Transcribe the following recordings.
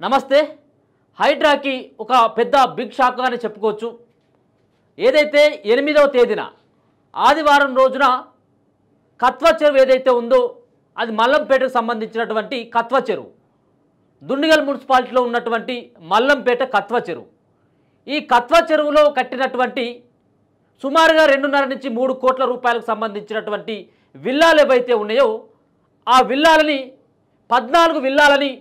నమస్తే. హైడ్రాకి ఒక పెద్ద బిగ్ షాక్గానే చెప్పుకోవచ్చు. ఏదైతే 8వ తేదీన ఆదివారం రోజున కత్వ చెరువు ఏదైతే ఉందో అది మల్లంపేటకు సంబంధించినటువంటి కత్వ చెరువు, దుండిగల్ మున్సిపాలిటీలో ఉన్నటువంటి మల్లంపేట కత్వ చెరువు. ఈ కత్వ చెరువులో కట్టినటువంటి సుమారుగా 2.5 నుంచి 3 కోట్ల రూపాయలకు సంబంధించినటువంటి విల్లాలు ఏవైతే ఉన్నాయో ఆ విల్లాలని 14 విల్లాలని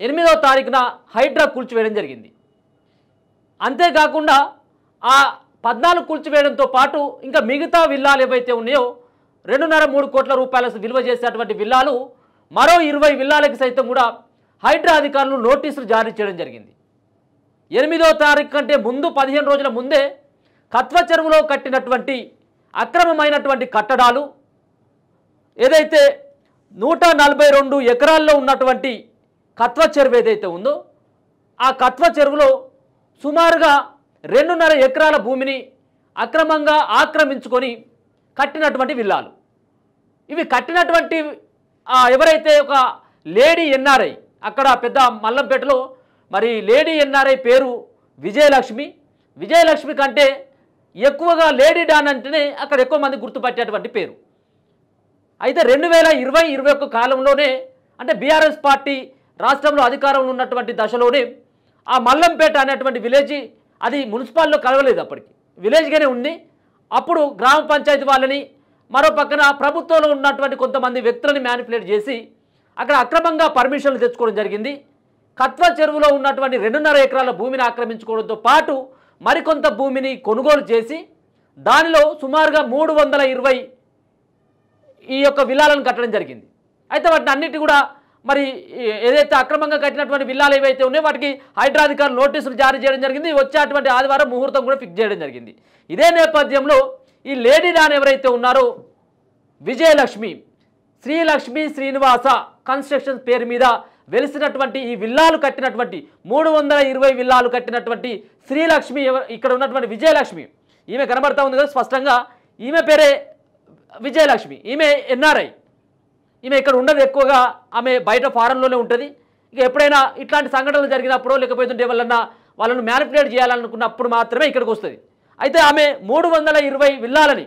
8వ తారీఖున హైడ్రా కూల్చివేయడం జరిగింది. అంతేకాకుండా ఆ 14 కూల్చివేయడంతో పాటు ఇంకా మిగతా విల్లాలు ఏవైతే ఉన్నాయో 2.5-3 కోట్ల రూపాయల విలువ చేసేటువంటి విల్లాలు మరో 20 విల్లాలకి సైతం కూడా హైడ్రా అధికారులు నోటీసులు జారీ చేయడం జరిగింది. 8వ తారీఖు కంటే ముందు 15 రోజుల ముందే కత్వ చెరువులో కట్టినటువంటి అక్రమమైనటువంటి కట్టడాలు ఏదైతే 142 ఎకరాల్లో ఉన్నటువంటి కత్వ చెరువు ఏదైతే ఉందో ఆ కత్వ చెరువులో సుమారుగా 2.5 ఎకరాల భూమిని అక్రమంగా ఆక్రమించుకొని కట్టినటువంటి విల్లాలు. ఇవి కట్టినటువంటి ఎవరైతే ఒక లేడీ ఎన్ఆర్ఐ, అక్కడ పెద్ద మల్లంపేటలో మరి లేడీ ఎన్ఆర్ఐ పేరు విజయలక్ష్మి. విజయలక్ష్మి కంటే ఎక్కువగా లేడీ డాన్ అంటేనే అక్కడ ఎక్కువ మంది గుర్తుపట్టేటువంటి పేరు. అయితే 2020-21 కాలంలోనే అంటే బీఆర్ఎస్ పార్టీ రాష్ట్రంలో అధికారంలో ఉన్నటువంటి దశలోనే ఆ మల్లంపేట అనేటువంటి విలేజ్ అది మున్సిపాల్లో కలవలేదు, అప్పటికి విలేజ్గానే ఉంది. అప్పుడు గ్రామ పంచాయతీ వాళ్ళని మరో పక్కన ప్రభుత్వంలో ఉన్నటువంటి కొంతమంది వ్యక్తులని మ్యానిపులేట్ చేసి అక్కడ అక్రమంగా పర్మిషన్లు తెచ్చుకోవడం జరిగింది. కత్వ చెరువులో ఉన్నటువంటి 2.5 ఎకరాల భూమిని ఆక్రమించుకోవడంతో పాటు మరికొంత భూమిని కొనుగోలు చేసి దానిలో సుమారుగా 320 ఈ యొక్క విల్లాలను కట్టడం జరిగింది. అయితే వాటిని అన్నిటి కూడా మరి ఏదైతే అక్రమంగా కట్టినటువంటి విల్లాలు ఏవైతే ఉన్నాయో వాటికి హైడ్రా అధికారులు నోటీసులు జారీ చేయడం జరిగింది. వచ్చేటువంటి ఆదివారం ముహూర్తం కూడా ఫిక్స్ చేయడం జరిగింది. ఇదే నేపథ్యంలో ఈ లేడీ డాన్ ఎవరైతే ఉన్నారో విజయలక్ష్మి, శ్రీలక్ష్మి శ్రీనివాస కన్స్ట్రక్షన్స్ పేరు మీద వెలిసినటువంటి ఈ విల్లాలు కట్టినటువంటి 320 విల్లాలు కట్టినటువంటి శ్రీలక్ష్మి ఇక్కడ ఉన్నటువంటి విజయలక్ష్మి, ఈమె కనబడతా ఉంది కదా స్పష్టంగా, ఈమె పేరే విజయలక్ష్మి. ఈమె ఎన్ఆర్ఐ. ఈమె ఇక్కడ ఉండదు ఎక్కువగా, ఆమె బయట ఫారెన్లోనే ఉంటుంది. ఇక ఎప్పుడైనా ఇట్లాంటి సంఘటనలు జరిగినప్పుడు లేకపోతుంటే వాళ్ళను మ్యానిపులేట్ చేయాలనుకున్నప్పుడు మాత్రమే ఇక్కడికి వస్తుంది. అయితే ఆమె 320 విల్లాలని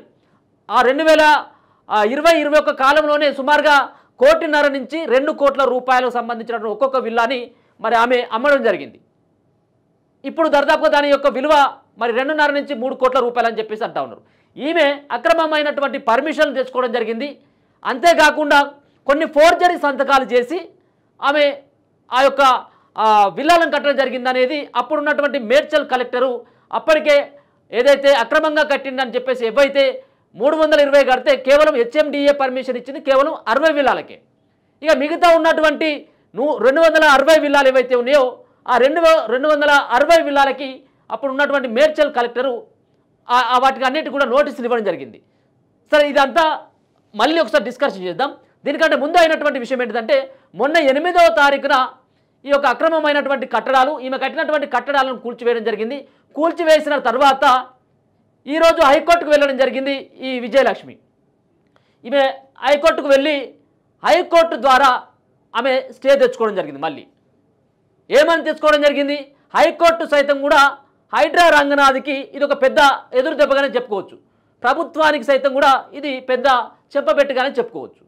ఆ 2020-21 కాలంలోనే సుమారుగా 1.5 నుంచి 2 కోట్ల రూపాయలకు సంబంధించిన ఒక్కొక్క విల్లాని మరి ఆమె అమ్మడం జరిగింది. ఇప్పుడు దాదాపుగా దాని యొక్క విలువ మరి 2.5 నుంచి 3 కోట్ల రూపాయలు అని చెప్పేసి అంటా ఉన్నారు. ఈమె అక్రమమైనటువంటి పర్మిషన్లు తెచ్చుకోవడం జరిగింది. అంతేకాకుండా కొన్ని ఫోర్జరీ సంతకాలు చేసి ఆమె ఆ యొక్క విల్లాలను కట్టడం జరిగింది అనేది అప్పుడున్నటువంటి మేడ్చల్ కలెక్టరు అప్పటికే ఏదైతే అక్రమంగా కట్టిందని చెప్పేసి ఏవైతే 320 కడితే కేవలం హెచ్ఎండిఏ పర్మిషన్ ఇచ్చింది కేవలం 60 విల్లాలకే. ఇక మిగతా ఉన్నటువంటి 260 విల్లాలు ఏవైతే ఉన్నాయో ఆ 260 విల్లాలకి అప్పుడు ఉన్నటువంటి మేడ్చల్ కలెక్టరు వాటికి అన్నిటి కూడా నోటీసులు ఇవ్వడం జరిగింది. సరే, ఇదంతా మళ్ళీ ఒకసారి డిస్కషన్ చేద్దాం. దీనికంటే ముందు అయినటువంటి విషయం ఏంటంటే మొన్న 8వ తారీఖున ఈ యొక్క అక్రమమైనటువంటి కట్టడాలు, ఈమె కట్టినటువంటి కట్టడాలను కూల్చివేయడం జరిగింది. కూల్చివేసిన తర్వాత ఈరోజు హైకోర్టుకు వెళ్ళడం జరిగింది ఈ విజయలక్ష్మి. ఈమె హైకోర్టుకు వెళ్ళి హైకోర్టు ద్వారా ఆమె స్టే తెచ్చుకోవడం జరిగింది. మళ్ళీ ఏమని తెచ్చుకోవడం జరిగింది, హైకోర్టు సైతం కూడా హైడ్రా రంగనాథ్కి ఇది ఒక పెద్ద ఎదురు దెబ్బగానే చెప్పుకోవచ్చు. ప్రభుత్వానికి సైతం కూడా ఇది పెద్ద చెప్పబెట్టుగానే చెప్పుకోవచ్చు.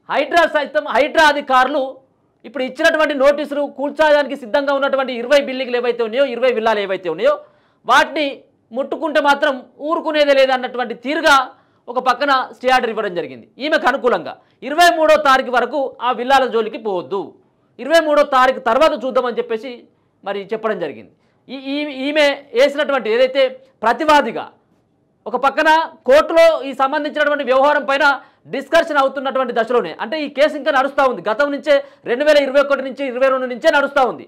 హైడ్రా అధికారులు ఇప్పుడు ఇచ్చినటువంటి నోటీసులు కూల్చడానికి సిద్ధంగా ఉన్నటువంటి 20 బిల్డింగ్లు ఏవైతే ఉన్నాయో 20 విల్లాలు ఏవైతే ఉన్నాయో వాటిని ముట్టుకుంటే మాత్రం ఊరుకునేదే లేదన్నటువంటి తీరుగా ఒక పక్కన స్టే ఆర్డర్ ఇవ్వడం జరిగింది ఈమెకు అనుకూలంగా. 23వ తారీఖు వరకు ఆ విల్లాల జోలికి పోవద్దు, 23వ తారీఖు తర్వాత చూద్దామని చెప్పేసి మరి చెప్పడం జరిగింది. ఈమె వేసినటువంటి ఏదైతే ప్రతివాదిగా ఒక పక్కన కోర్టులో ఈ సంబంధించినటువంటి వ్యవహారం పైన డిస్కషన్ అవుతున్నటువంటి దశలోనే, అంటే ఈ కేసు ఇంకా నడుస్తూ ఉంది. గతం నుంచే 2021 నుంచి 22 నుంచే నడుస్తూ ఉంది.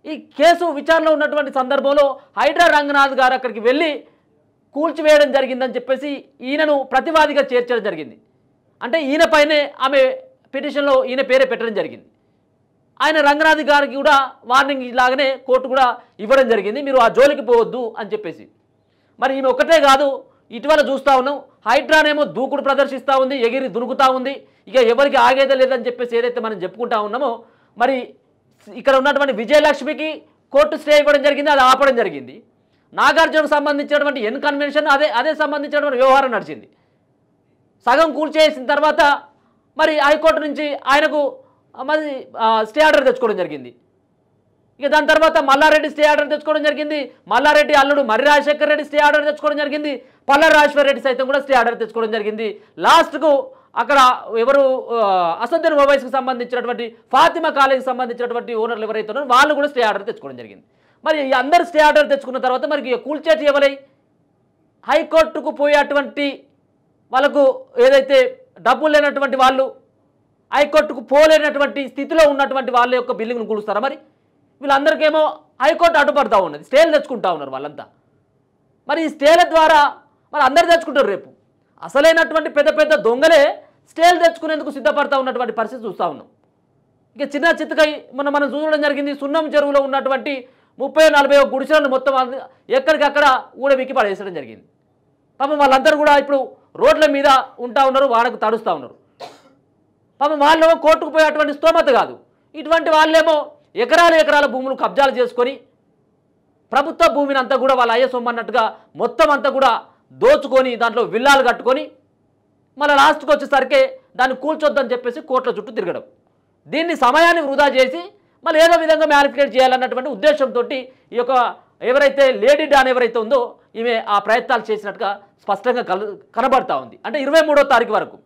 ఈ కేసు విచారణలో ఉన్నటువంటి సందర్భంలో హైడ్రా రంగనాథ్ గారు అక్కడికి వెళ్ళి కూల్చివేయడం జరిగిందని చెప్పేసి ఈయనను ప్రతివాదిగా చేర్చడం జరిగింది. అంటే ఈయన పైనే ఆమె పిటిషన్లో ఈయన పేరే పెట్టడం జరిగింది. ఆయన రంగనాథ్ గారికి కూడా వార్నింగ్ ఇలాగనే కోర్టు కూడా ఇవ్వడం జరిగింది, మీరు ఆ జోలికి పోవద్దు అని చెప్పేసి. మరి ఈమె ఒక్కటే కాదు, ఇటీవల చూస్తూ ఉన్నాం హైడ్రానేమో దూకుడు ప్రదర్శిస్తూ ఉంది, ఎగిరి దునుకుతూ ఉంది. ఇక ఎవరికి ఆగేదే లేదని చెప్పేసి ఏదైతే మనం చెప్పుకుంటా ఉన్నామో మరి ఇక్కడ ఉన్నటువంటి విజయలక్ష్మికి కోర్టు స్టే ఇవ్వడం జరిగింది, అది ఆపడం జరిగింది. నాగార్జునకు సంబంధించినటువంటి ఎన్ కన్వెన్షన్ అదే సంబంధించినటువంటి వ్యవహారం నడిచింది. సగం కూల్చేసిన తర్వాత మరి హైకోర్టు నుంచి ఆయనకు మరి స్టే ఆర్డర్ తెచ్చుకోవడం జరిగింది. ఇక దాని తర్వాత మల్లారెడ్డి స్టే ఆర్డర్ తెచ్చుకోవడం జరిగింది. మల్లారెడ్డి అల్లుడు మర్రి రాజశేఖర్ రెడ్డి స్టే ఆర్డర్ తెచ్చుకోవడం జరిగింది. పల్లా రాజేశ్వర రెడ్డి సైతం కూడా స్టే ఆర్డర్ తెచ్చుకోవడం జరిగింది. లాస్ట్కు అక్కడ ఎవరు అసదుద్దీన్ ఓవైసీకి సంబంధించినటువంటి ఫాతిమా కాలేజీకి సంబంధించినటువంటి ఓనర్లు ఎవరైతే ఉన్నారో వాళ్ళు కూడా స్టే ఆర్డర్ తెచ్చుకోవడం జరిగింది. మరి అందరు స్టే ఆర్డర్ తెచ్చుకున్న తర్వాత మరి కూల్చేటి ఎవరై హైకోర్టుకు పోయేటువంటి వాళ్ళకు ఏదైతే డబ్బులు లేనటువంటి వాళ్ళు హైకోర్టుకు పోలేనటువంటి స్థితిలో ఉన్నటువంటి వాళ్ళ యొక్క బిల్డింగ్ను కూలుస్తారా? మరి వీళ్ళందరికేమో హైకోర్టు అడ్డుపడతా ఉన్నది, స్టేలు తెచ్చుకుంటా ఉన్నారు వాళ్ళంతా. మరి ఈ స్టేల ద్వారా మరి అందరు తెచ్చుకుంటారు. రేపు అసలైనటువంటి పెద్ద పెద్ద దొంగలే స్టేలు తెచ్చుకునేందుకు సిద్ధపడతా ఉన్నటువంటి పరిస్థితి చూస్తూ ఉన్నాం. ఇక చిన్న చిత్తకై మనం చూడడం జరిగింది. సున్నం చెరువులో ఉన్నటువంటి 30-40 గుడిసెలను మొత్తం ఎక్కడికక్కడ ఊడబిక్కి పడేసడం జరిగింది. పాపం వాళ్ళందరూ కూడా ఇప్పుడు రోడ్ల మీద ఉంటా ఉన్నారు, వాడకు తడుస్తూ ఉన్నారు. పాపం వాళ్ళేమో కోర్టుకు పోయేటువంటి స్తోమత కాదు. ఇటువంటి వాళ్ళేమో ఎకరాల భూములు కబ్జాలు చేసుకొని ప్రభుత్వ భూమిని అంతా కూడా వాళ్ళ అయ్య సొమ్మన్నట్టుగా మొత్తం అంతా కూడా దోచుకొని దాంట్లో విల్లాలు కట్టుకొని మళ్ళీ లాస్ట్కి వచ్చేసరికి దాన్ని కూల్చొద్దని చెప్పేసి కోర్టుల చుట్టూ తిరగడం. దీన్ని సమయాన్ని వృధా చేసి మళ్ళీ ఏదో విధంగా మ్యానిపులేట్ చేయాలన్నటువంటి ఉద్దేశంతో ఈ యొక్క ఎవరైతే లేడీ డాన్ ఎవరైతే ఉందో ఈమె ఆ ప్రయత్నాలు చేసినట్టుగా స్పష్టంగా కనబడతా ఉంది. అంటే 23వ తారీఖు వరకు,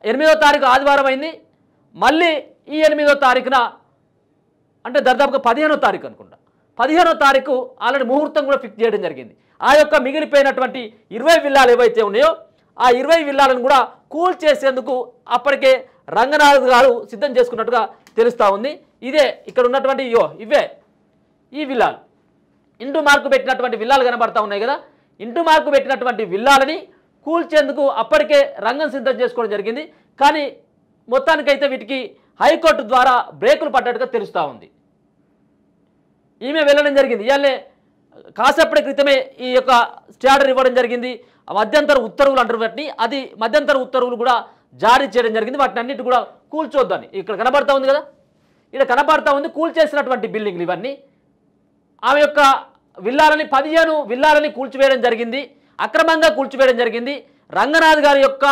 8వ తారీఖు ఆదివారం అయింది. మళ్ళీ ఈ 8వ తారీఖున అంటే దాదాపుగా 15వ తారీఖు అనుకుంటా, 15వ తారీఖు ఆల్రెడీ ముహూర్తం కూడా ఫిక్స్ చేయడం జరిగింది. ఆ యొక్క మిగిలిపోయినటువంటి 20 విల్లాలు ఏవైతే ఉన్నాయో ఆ 20 విల్లాలను కూడా కూల్ చేసేందుకు అప్పటికే రంగనాథ్ గారు సిద్ధం చేసుకున్నట్టుగా తెలుస్తూ ఉంది. ఇదే ఇక్కడ ఉన్నటువంటి ఇవే ఈ విల్లాలు ఇంటూ మార్కు పెట్టినటువంటి విల్లాలు కనబడతా ఉన్నాయి కదా. ఇంటూ మార్కు పెట్టినటువంటి విల్లాలని కూల్చేందుకు అప్పటికే రంగం సిద్ధం చేసుకోవడం జరిగింది. కానీ మొత్తానికైతే వీటికి హైకోర్టు ద్వారా బ్రేకులు పడ్డట్టుగా తెలుస్తూ ఉంది. ఈమె వెళ్ళడం జరిగింది. ఇవాళ కాసేపటి క్రితమే ఈ యొక్క స్టే ఆర్డర్ ఇవ్వడం జరిగింది. మధ్యంతర ఉత్తర్వులు అంటారు వాటిని, అది మధ్యంతర ఉత్తర్వులు కూడా జారీ చేయడం జరిగింది. వాటిని అన్నిటి కూడా కూల్చొద్దని ఇక్కడ కనబడతా ఉంది కదా, ఇక్కడ కనబడతా ఉంది కూల్చేసినటువంటి బిల్డింగ్లు ఇవన్నీ. ఆమె యొక్క విల్లాలని 15 విల్లాలని కూల్చివేయడం జరిగింది, అక్రమంగా కూల్చివేయడం జరిగింది. రంగనాథ్ గారి యొక్క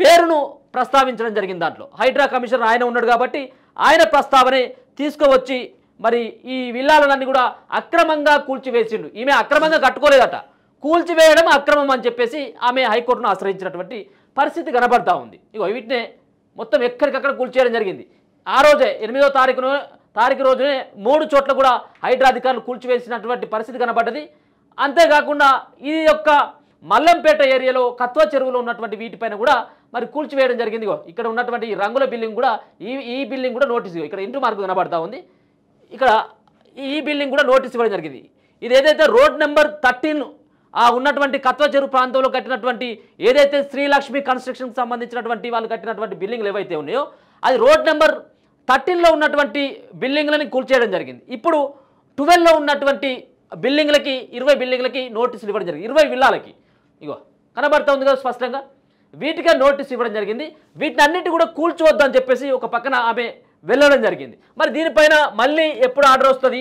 పేరును ప్రస్తావించడం జరిగింది. దాంట్లో హైడ్రా కమిషనర్ ఆయన ఉన్నాడు కాబట్టి ఆయన ప్రస్తావనే తీసుకువచ్చి మరి ఈ విల్లాలన్నీ కూడా అక్రమంగా కూల్చివేసిండు. ఈమె అక్రమంగా కట్టుకోలేదట, కూల్చివేయడం అక్రమం అని చెప్పేసి ఆమె హైకోర్టును ఆశ్రయించినటువంటి పరిస్థితి కనబడతా ఉంది. ఇగో వీటినే మొత్తం ఎక్కడికక్కడ కూల్చేయడం జరిగింది. ఆ రోజే 8వ తారీఖు రోజునే 3 చోట్ల కూడా హైడ్రా అధికారులు కూల్చివేసినటువంటి పరిస్థితి కనబడ్డది. అంతేకాకుండా ఈ యొక్క మల్లంపేట ఏరియాలో కత్వ చెరువులో ఉన్నటువంటి వీటిపైన కూడా మరి కూల్చివేయడం జరిగింది. ఇక్కడ ఉన్నటువంటి ఈ రంగుల బిల్డింగ్ కూడా ఈ బిల్డింగ్ కూడా నోటీస్ ఇక్కడ ఇంటూ మార్కు కనబడతా ఉంది. ఇక్కడ ఈ బిల్డింగ్ కూడా నోటీస్ ఇవ్వడం జరిగింది. ఇది ఏదైతే రోడ్ నెంబర్ 13 ఉన్నటువంటి కత్వ చెరువు ప్రాంతంలో కట్టినటువంటి ఏదైతే శ్రీలక్ష్మి కన్స్ట్రక్షన్కి సంబంధించినటువంటి వాళ్ళు కట్టినటువంటి బిల్డింగ్లు ఏవైతే ఉన్నాయో అది రోడ్ నెంబర్ 13లో ఉన్నటువంటి బిల్డింగ్లని కూల్చేయడం జరిగింది. ఇప్పుడు 12లో ఉన్నటువంటి బిల్డింగ్లకి 20 బిల్డింగ్లకి నోటీసులు ఇవ్వడం జరిగింది. 20 విల్లాలకి ఇగో కనబడతా ఉంది కదా స్పష్టంగా, వీటికే నోటీస్ ఇవ్వడం జరిగింది. వీటిని అన్నిటి కూడా కూల్చవద్దని చెప్పేసి ఒక పక్కన ఆమె వెళ్ళడం జరిగింది. మరి దీనిపైన మళ్ళీ ఎప్పుడు ఆర్డర్ వస్తుంది,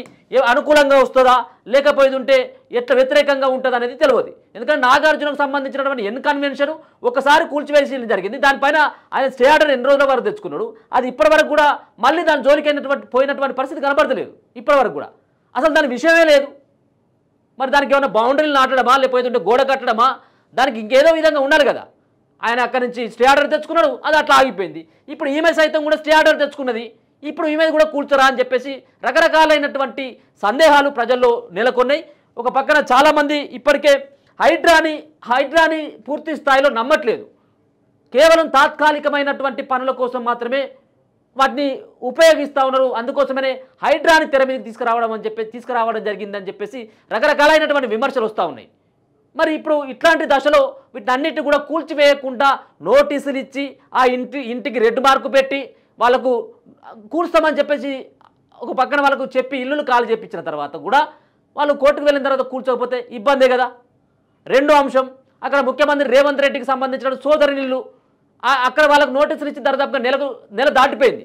అనుకూలంగా వస్తుందా లేకపోతే ఎట్లా వ్యతిరేకంగా ఉంటుంది అనేది తెలియదు. ఎందుకంటే నాగార్జునకు సంబంధించినటువంటి ఎన్ కన్వెన్షన్ ఒకసారి కూల్చివేసి జరిగింది. దానిపైన ఆయన స్టే ఆర్డర్ 2 రోజుల వరకు తెచ్చుకున్నాడు. అది ఇప్పటి వరకు కూడా మళ్ళీ దాని జోలికి పోయినటువంటి పరిస్థితి కనబడతలేదు. ఇప్పటి వరకు కూడా అసలు దాని విషయమే లేదు. మరి దానికి ఏమైనా బౌండరీలు నాటడమా లేకపోతే గోడ కట్టడమా, దానికి ఇంకేదో విధంగా ఉండాలి కదా. ఆయన అక్కడి నుంచి స్టే ఆర్డర్ తెచ్చుకున్నాడు, అది అట్లా ఆగిపోయింది. ఇప్పుడు ఈమె సైతం కూడా స్టే ఆర్డర్ తెచ్చుకున్నది, ఇప్పుడు ఈమె కూడా కూల్చరా అని చెప్పేసి రకరకాలైనటువంటి సందేహాలు ప్రజల్లో నెలకొన్నాయి. ఒక పక్కన చాలామంది ఇప్పటికే హైడ్రాని పూర్తి స్థాయిలో నమ్మట్లేదు. కేవలం తాత్కాలికమైనటువంటి పనుల కోసం మాత్రమే వాటిని ఉపయోగిస్తూ ఉన్నారు. అందుకోసమనే హైడ్రాని తెర మీదకి తీసుకురావడం జరిగిందని చెప్పేసి రకరకాలైనటువంటి విమర్శలు వస్తూ ఉన్నాయి. మరి ఇప్పుడు ఇట్లాంటి దశలో వీటన్నిటి కూడా కూల్చివేయకుండా నోటీసులు ఇచ్చి ఆ ఇంటికి రెడ్ మార్కు పెట్టి వాళ్ళకు కూల్స్తామని చెప్పేసి ఒక పక్కన వాళ్ళకు చెప్పి ఇల్లులు ఖాళీ చేయించిన తర్వాత కూడా వాళ్ళు కోర్టుకు వెళ్ళిన తర్వాత కూల్చోకపోతే ఇబ్బందే కదా. రెండో అంశం, అక్కడ ముఖ్యమంత్రి రేవంత్ రెడ్డికి సంబంధించిన సోదరునిల్లు అక్కడ వాళ్ళకు నోటీసులు ఇచ్చి దాదాపుగా నెల దాటిపోయింది.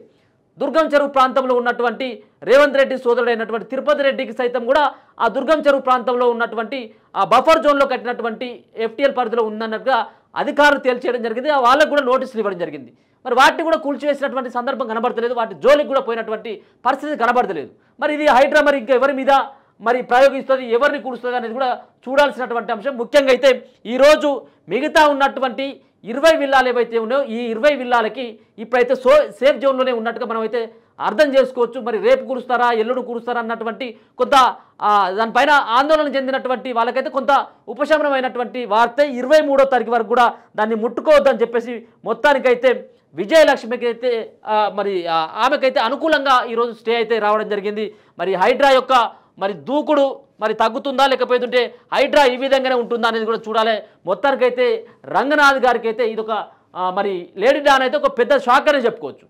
దుర్గం చెరువు ప్రాంతంలో ఉన్నటువంటి రేవంత్ రెడ్డి సోదరుడైనటువంటి తిరుపతి రెడ్డికి సైతం కూడా ఆ దుర్గం చెరువు ప్రాంతంలో ఉన్నటువంటి ఆ బఫర్ జోన్లో కట్టినటువంటి ఎఫ్టీఎల్ పరిధిలో ఉందన్నట్టుగా అధికారులు తేల్చేయడం జరిగింది. వాళ్ళకు కూడా నోటీసులు ఇవ్వడం జరిగింది. మరి వాటిని కూడా కూల్చివేసినటువంటి సందర్భం కనబడతలేదు. వాటి జోలికి కూడా పోయినటువంటి పరిస్థితి కనబడతలేదు. మరి ఇది హైడ్రా మరి ఇంకా ఎవరి మీద మరి ప్రయోగిస్తుంది, ఎవరిని కూలుస్తుంది అనేది కూడా చూడాల్సినటువంటి అంశం. ముఖ్యంగా అయితే ఈరోజు మిగతా ఉన్నటువంటి 20 విల్లాలు ఏవైతే ఉన్నాయో ఈ 20 విల్లాలకి ఇప్పుడైతే సేఫ్ జోన్లోనే ఉన్నట్టుగా మనం అయితే అర్థం చేసుకోవచ్చు. మరి రేపు కూలుస్తారా, ఎల్లుడు కూలుస్తారా అన్నటువంటి కొంత దానిపైన ఆందోళన చెందినటువంటి వాళ్ళకైతే కొంత ఉపశమనమైనటువంటి వార్త. 23వ తారీఖు వరకు కూడా దాన్ని ముట్టుకోవద్దని చెప్పేసి మొత్తానికైతే విజయలక్ష్మికి అయితే మరి ఆమెకైతే అనుకూలంగా ఈరోజు స్టే అయితే రావడం జరిగింది. మరి హైడ్రా యొక్క మరి దూకుడు మరి తగ్గుతుందా, లేకపోతుంటే హైడ్రా ఈ విధంగానే ఉంటుందా అనేది కూడా చూడాలి. మొత్తానికైతే రంగనాథ్ గారికి అయితే ఇదొక మరి లేడీ డాన్ అయితే ఒక పెద్ద షాక్ అనే చెప్పుకోవచ్చు.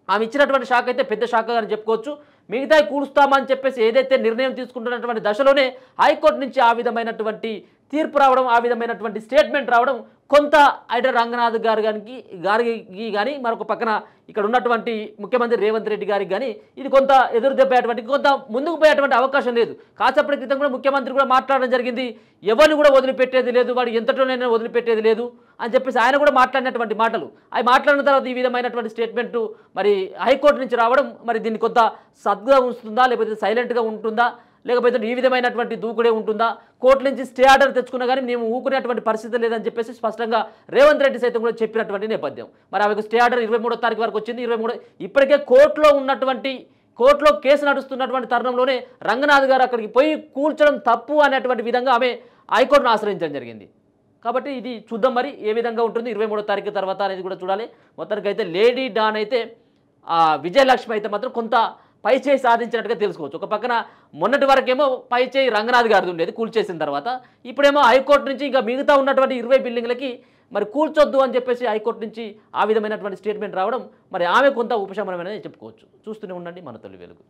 ఆమె ఇచ్చినటువంటి షాక్ అయితే పెద్ద షాక్ అని చెప్పుకోవచ్చు. మిగతా కూలుస్తామని చెప్పేసి ఏదైతే నిర్ణయం తీసుకుంటున్నటువంటి దశలోనే హైకోర్టు నుంచి ఆ విధమైనటువంటి తీర్పు రావడం, ఆ విధమైనటువంటి స్టేట్మెంట్ రావడం కొంత హైడ్రా రంగనాథ్ గారికి కానీ మరొక పక్కన ఇక్కడ ఉన్నటువంటి ముఖ్యమంత్రి రేవంత్ రెడ్డి గారికి కానీ ఇది కొంత ఎదురు దెబ్బేటువంటి కొంత ముందుకు పోయేటువంటి అవకాశం లేదు. కాసేపటి క్రితం కూడా ముఖ్యమంత్రి కూడా మాట్లాడడం జరిగింది. ఎవరిని కూడా వదిలిపెట్టేది లేదు, వాడు ఎంతటోనైనా వదిలిపెట్టేది లేదు అని చెప్పేసి ఆయన కూడా మాట్లాడినటువంటి మాటలు. అవి మాట్లాడిన తర్వాత ఈ విధమైనటువంటి స్టేట్మెంటు మరి హైకోర్టు నుంచి రావడం మరి దీన్ని కొంత సద్గా ఉంటుందా, లేకపోతే సైలెంట్గా ఉంటుందా, లేకపోతే ఈ విధమైనటువంటి దూకుడే ఉంటుందా, కోర్టు నుంచి స్టే ఆర్డర్ తెచ్చుకున్నా కానీ మేము ఊకునేటువంటి పరిస్థితి లేదని చెప్పేసి స్పష్టంగా రేవంత్ రెడ్డి సైతం కూడా చెప్పినటువంటి నేపథ్యం. మరి ఆమెకు స్టే ఆర్డర్ 23వ తారీఖు వరకు వచ్చింది. 23 ఇప్పటికే కోర్టులో కేసు నడుస్తున్నటువంటి తరుణంలోనే రంగనాథ్ గారు అక్కడికి పోయి కూల్చడం తప్పు అనేటువంటి విధంగా ఆమె హైకోర్టును ఆశ్రయించడం జరిగింది. కాబట్టి ఇది చూద్దాం మరి ఏ విధంగా ఉంటుంది 23వ తారీఖు తర్వాత అనేది కూడా చూడాలి. మొత్తానికి అయితే లేడీ డాన్ అయితే విజయలక్ష్మి అయితే మాత్రం కొంత పై చేయి సాధించినట్టుగా తెలుసుకోవచ్చు. ఒక పక్కన మొన్నటి వరకేమో పై చేయి రంగనాథ్ గారిది ఉండేది కూల్చేసిన తర్వాత, ఇప్పుడేమో హైకోర్టు నుంచి ఇంకా మిగతా ఉన్నటువంటి 20 బిల్డింగ్లకి మరి కూల్చొద్దు అని చెప్పేసి హైకోర్టు నుంచి ఆ విధమైనటువంటి స్టేట్మెంట్ రావడం మరి ఆమె కొంత ఉపశమనమైనది చెప్పుకోవచ్చు. చూస్తూనే ఉండండి మన తొలి వెలుగు.